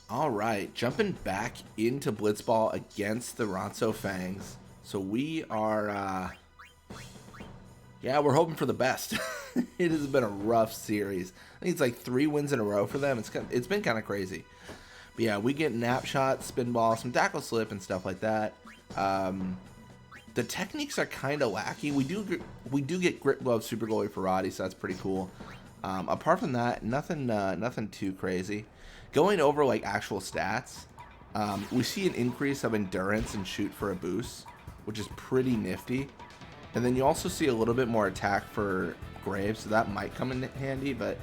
All right, jumping back into Blitzball against the Ronso Fangs. So we are, yeah, we're hoping for the best. It has been a rough series. I think it's like 3 wins in a row for them. It's been kind of crazy. But yeah, we get nap shots, spin ball, some tackle slip, and stuff like that. The techniques are kind of lacking. We do get grip glove super goalie for Roddy, so that's pretty cool. Apart from that, nothing too crazy. Going over like actual stats, we see an increase of endurance and shoot for a boost, which is pretty nifty. And then you also see a little bit more attack for Graves, so that might come in handy. But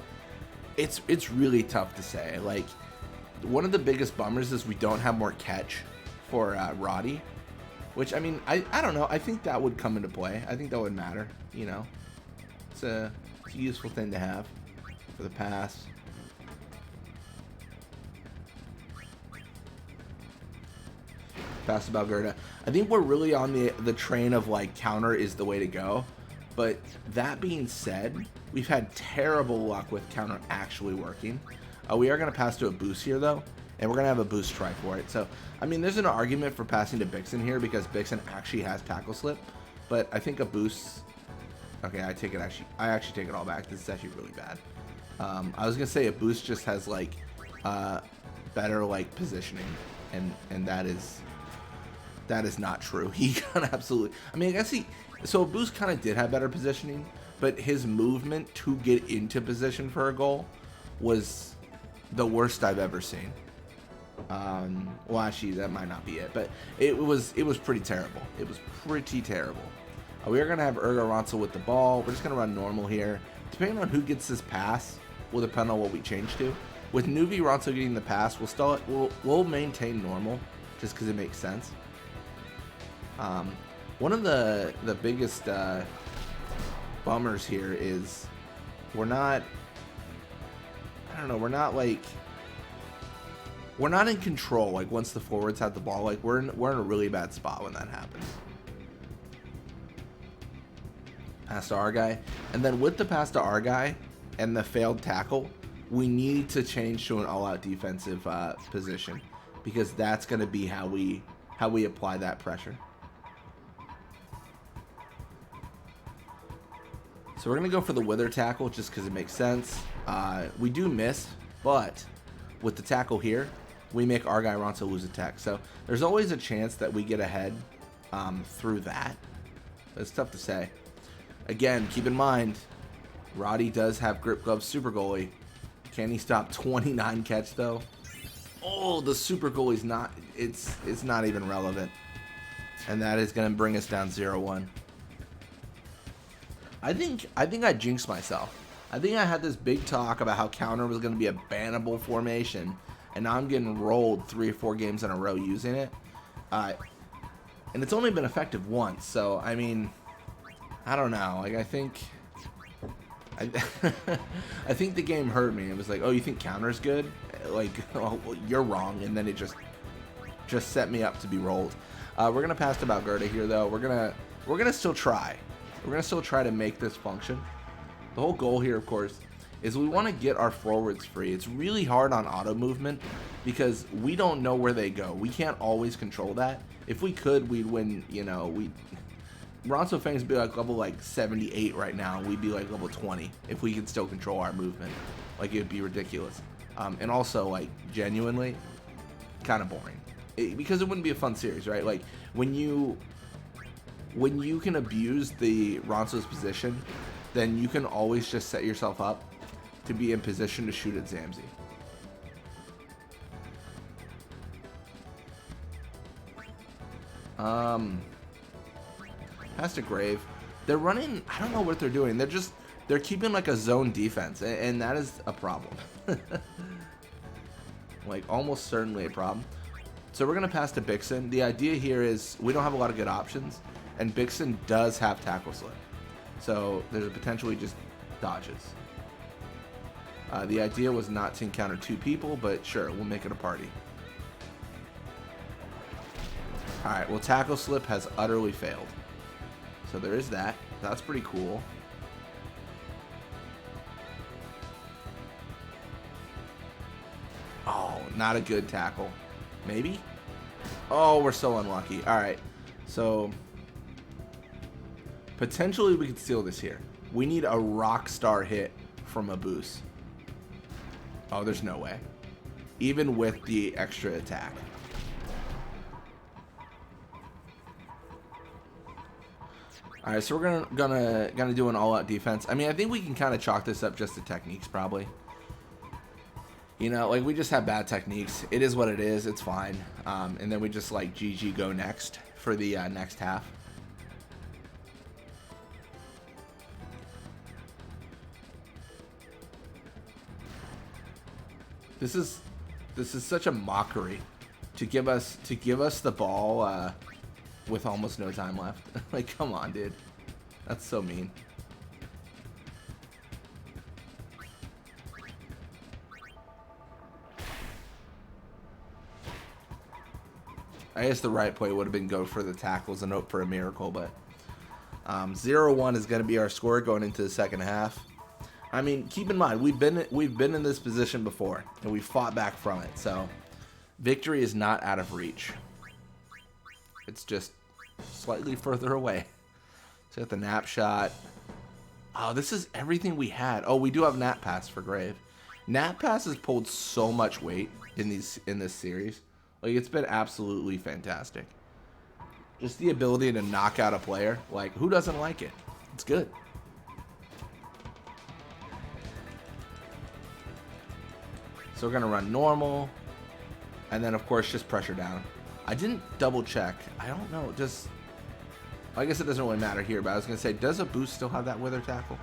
it's really tough to say. Like, one of the biggest bummers is we don't have more catch for Roddy, which, I mean, I don't know. I think that would come into play. I think that would matter. You know, it's a useful thing to have for the pass. Pass about Gerda. I think we're really on the train of like counter is the way to go. But that being said, we've had terrible luck with counter actually working. We are going to pass to a boost here though, and we're going to have a boost try for it. So, I mean, there's an argument for passing to Bixen here because Bixen actually has tackle slip, but I think a boost. Okay, I actually take it all back. This is actually really bad. I was going to say a boost just has like better like positioning, and that is not true. He got absolutely. I mean, I guess so a boost kind of did have better positioning, but his movement to get into position for a goal was the worst I've ever seen. Well, actually, that might not be it, but it was pretty terrible. It was pretty terrible. We are gonna have Ergo Ronso with the ball. We're just gonna run normal here. Depending on who gets this pass, will depend on what we change to. With Nuvi Ronso getting the pass, we'll maintain normal just because it makes sense. One of the biggest bummers here is we're not. I don't know. We're not in control. Like once the forwards have the ball, like we're in a really bad spot when that happens. Pass to our guy, and then with the pass to our guy and the failed tackle, we need to change to an all-out defensive position because that's going to be how we apply that pressure. So we're going to go for the wither tackle just because it makes sense. We do miss, but with the tackle here, we make our guy Ronso lose attack. So there's always a chance that we get ahead through that. But it's tough to say. Again, keep in mind, Roddy does have grip glove super goalie. Can he stop 29 catch though? Oh, the super goalie's not. It's not even relevant, and that is going to bring us down 0-1. I think I jinxed myself. I think I had this big talk about how counter was going to be a bannable formation, and now I'm getting rolled 3 or 4 games in a row using it. And it's only been effective once, so I mean, I don't know. Like I think the game hurt me. It was like, oh, you think counter's good? Like, oh, well, you're wrong, and then it just set me up to be rolled. We're gonna pass to Valgerda here, though. We're gonna still try. We're going to still try to make this function. The whole goal here, of course, is we want to get our forwards free. It's really hard on auto movement because we don't know where they go. We can't always control that. If we could, we'd win, you know, Ronso Fangs would be like level like 78 right now. We'd be like level 20 if we could still control our movement. Like, it would be ridiculous. And also, like, genuinely, kind of boring. Because it wouldn't be a fun series, right? Like, when you can abuse the Ronso's position, then you can always just set yourself up to be in position to shoot at Zamzi. Pass to Grave. They're running, I don't know what they're doing. They're keeping like a zone defense, and that is a problem. Like, almost certainly a problem. So we're going to pass to Bixen. The idea here is we don't have a lot of good options, and Bixen does have tackle slip. So there's a potential he just dodges. The idea was not to encounter 2 people, but sure, we'll make it a party. Alright, well, tackle slip has utterly failed. So there is that. That's pretty cool. Oh, Not a good tackle. Maybe? Oh, we're so unlucky. All right. So, potentially we could steal this here. We need a rock star hit from a boost. Oh, there's no way. Even with the extra attack. All right, so we're gonna do an all-out defense. I mean, I think we can kind of chalk this up just to techniques, probably. You know, like, we just have bad techniques. It is what it is. It's fine. And then we just, like, GG go next for the next half. This is such a mockery to give us the ball with almost no time left. Like, come on, dude. That's so mean. I guess the right play would have been go for the tackles and hope for a miracle, but 0-1 is going to be our score going into the second half. I mean, keep in mind, we've been in this position before, and we fought back from it, so victory is not out of reach. It's just slightly further away. So got the nap shot. Oh, this is everything we had. Oh, we do have nap pass for Grave. Nap pass has pulled so much weight in this series. Like, it's been absolutely fantastic. Just the ability to knock out a player. Like, who doesn't like it? It's good. So we're going to run normal. And then, of course, just pressure down. I didn't double check. I don't know. Just, I guess it doesn't really matter here. But I was going to say, does a boost still have that wither tackle?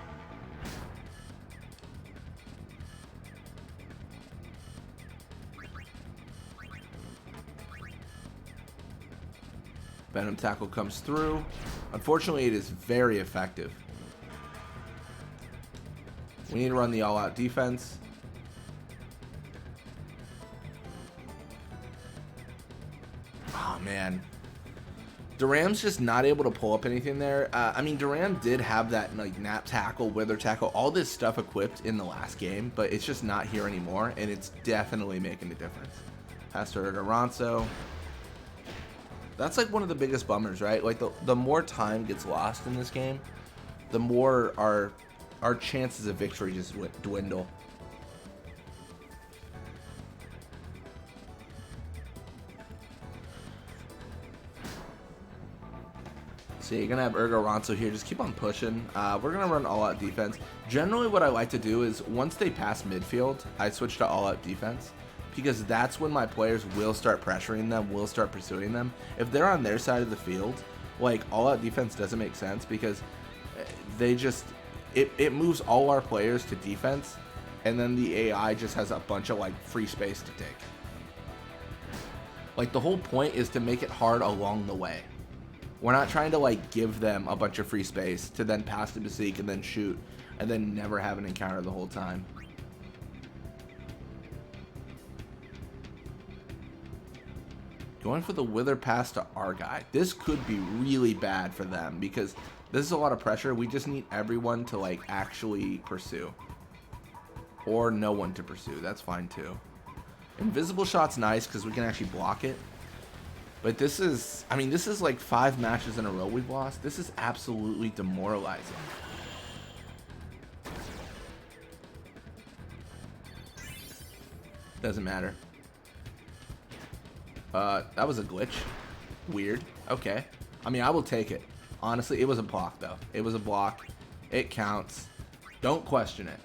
Venom tackle comes through. Unfortunately, it is very effective. We need to run the all-out defense. Oh, man. Duram's just not able to pull up anything there. I mean, Duram did have that, like, nap tackle, wither tackle, all this stuff equipped in the last game, but it's just not here anymore, and it's definitely making a difference. Pass to Ronso. That's like one of the biggest bummers, right? Like, the more time gets lost in this game, the more our chances of victory just dwindle. So you're gonna have Ronso here. Just keep on pushing. We're gonna run all-out defense. Generally, what I like to do is once they pass midfield, I switch to all-out defense, because that's when my players will start pressuring them, will start pursuing them. If they're on their side of the field, like, all-out defense doesn't make sense, because they just, it moves all our players to defense, and then the AI just has a bunch of, like, free space to take. Like, the whole point is to make it hard along the way. We're not trying to, like, give them a bunch of free space to then pass to Basik and then shoot, and then never have an encounter the whole time. Going for the wither pass to our guy. This could be really bad for them, because this is a lot of pressure. We just need everyone to, like, actually pursue. Or no one to pursue. That's fine too. Invisible shot's nice because we can actually block it. But this is, I mean, this is like 5 matches in a row we've lost. This is absolutely demoralizing. Doesn't matter. That was a glitch. Weird. Okay. I mean, I will take it. Honestly, it was a block, though. It was a block. It counts. Don't question it.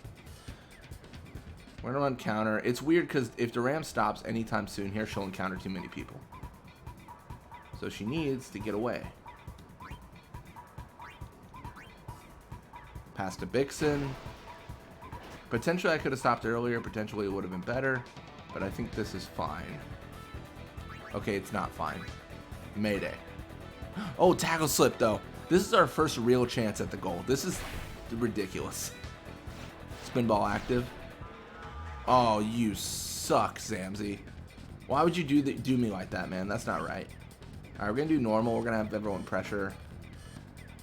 We're gonna run counter. It's weird because if Duram stops anytime soon here, she'll encounter too many people. So she needs to get away. Pass to Bixen. Potentially I could have stopped earlier. Potentially it would have been better. But I think this is fine. Okay, it's not fine. Mayday. Oh, tackle slip, though. This is our first real chance at the goal. This is ridiculous. Spin ball active. Oh, you suck, Zamzi. Why would you do me like that, man? That's not right. All right, we're going to do normal. We're going to have everyone pressure.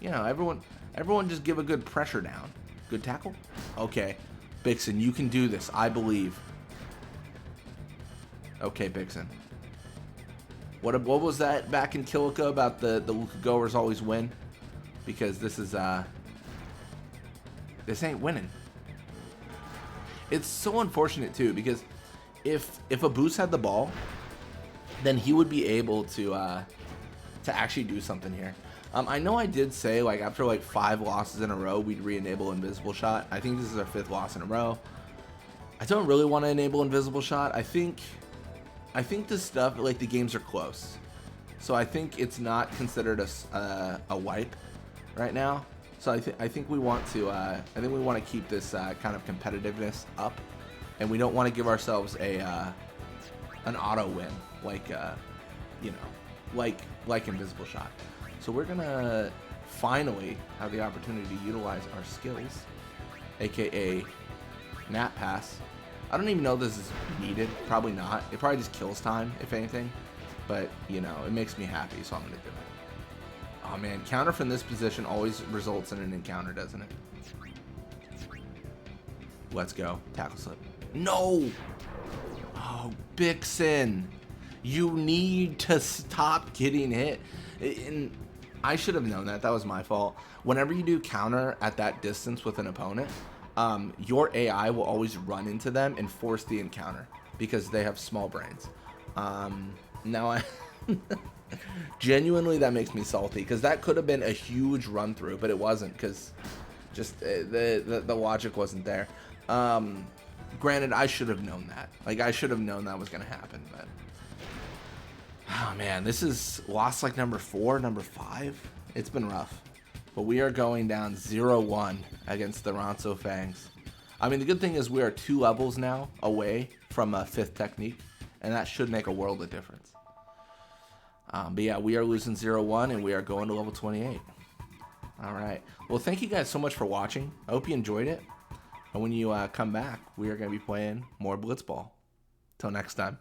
You know, everyone just give a good pressure down. Good tackle? Okay. Bixen, you can do this. I believe. Okay, Bixen. What was that back in Killica about the Luca Goers always win? Because this is this ain't winning. It's so unfortunate too, because if a Boost had the ball, then he would be able to actually do something here. I know I did say like after like 5 losses in a row we'd re-enable Invisible Shot. I think this is our 5th loss in a row. I don't really want to enable Invisible Shot. I think this stuff, like, the games are close, so I think it's not considered a wipe right now. So I think we want to keep this kind of competitiveness up, and we don't want to give ourselves an auto win like you know, like Invisible Shot. So we're gonna finally have the opportunity to utilize our skills, aka Nap Pass. I don't even know if this is needed. Probably not. It probably just kills time, if anything. But, you know, it makes me happy, so I'm going to do it. Oh, man. Counter from this position always results in an encounter, doesn't it? Let's go. Tackle slip. No! Oh, Bixen. You need to stop getting hit. And I should have known that. That was my fault. Whenever you do counter at that distance with an opponent, your AI will always run into them and force the encounter because they have small brains. Now I genuinely, that makes me salty because that could have been a huge run through, but it wasn't because just the logic wasn't there. Granted, I should have known that. Like, I should have known that was going to happen, but oh man, this is loss like number 4, number 5. It's been rough. But we are going down 0-1 against the Ronso Fangs. I mean, the good thing is we are 2 levels now away from a 5th technique, and that should make a world of difference. But yeah, we are losing 0-1, and we are going to level 28. All right. Well, thank you guys so much for watching. I hope you enjoyed it. And when you come back, we are going to be playing more Blitzball. Till next time.